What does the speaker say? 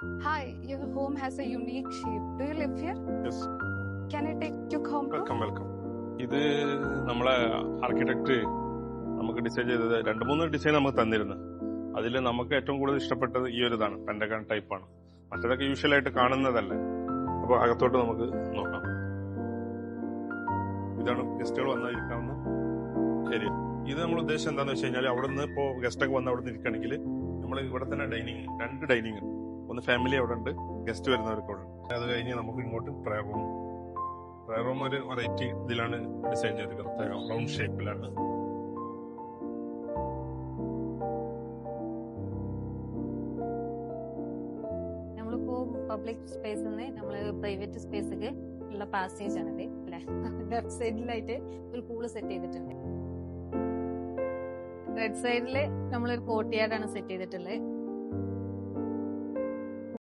Hi, your home has a unique shape. Do you live here? Yes. Can I take your home tour? Welcome. ഇത് നമ്മളെ architect നമുക്ക് design ചെയ്തത് 2-3 design നമുക്ക് തന്നിരുന്നു. അതിൽ നമുക്ക് ഏറ്റവും കൂടുതൽ ഇഷ്ടപ്പെട്ടത് ഈ ഒരു ഇതാണ്, പെന്റഗൺ ടൈപ്പാണ്. മറ്റേതൊക്കെ യൂഷ്വലായിട്ട് കാണുന്നതല്ലേ. അപ്പോൾ അകത്തോട്ട് നമുക്ക് നോക്കാം. ഇതാണ് ഗസ്റ്റുകൾ വന്നിരിക്കാവുന്ന ഏരിയ. ഇത് നമ്മൾ ഉദ്ദേശം എന്താണെന്ന് വെച്ച് കഴിഞ്ഞാൽ, അവിടെ നിന്ന് ഇപ്പോൾ ഗസ്റ്റൊക്കെ വന്ന് അവിടെ നിന്ന് ഇരിക്കണമെങ്കിൽ നമ്മൾ ഇവിടെ തന്നെ രണ്ട് ഡൈനിങ്, ഒന്ന് ഫാമിലി അവിടെ ഉണ്ട്, ഗസ്റ്റ് വരുന്നവർക്ക് അവിടെ ഉണ്ട്. അത് കഴിഞ്ഞ് നമുക്ക് ഇങ്ങോട്ട് പ്രയർ റൂം ഒരു വെറൈറ്റി ഇതിലാണ് ഡിസൈൻ ചെയ്തിരിക്കുന്നത്, റൗണ്ട് ഷേപ്പിലാണ്. നമ്മളിപ്പോ പബ്ലിക് സ്പേസിൽ നിന്ന് നമ്മള് പ്രൈവറ്റ് സ്പേസിലേക്ക് ഉള്ള പാസേജ് ആണിത് അല്ലെ. ലെഫ്റ്റ് സൈഡിലായിട്ട് ഒരു പൂള് സെറ്റ് ചെയ്തിട്ടുണ്ട്. റൈറ്റ് സൈഡില് നമ്മളൊരു കോർട്ട്യാർഡ് ആണ് സെറ്റ് ചെയ്തിട്ടുള്ളത്.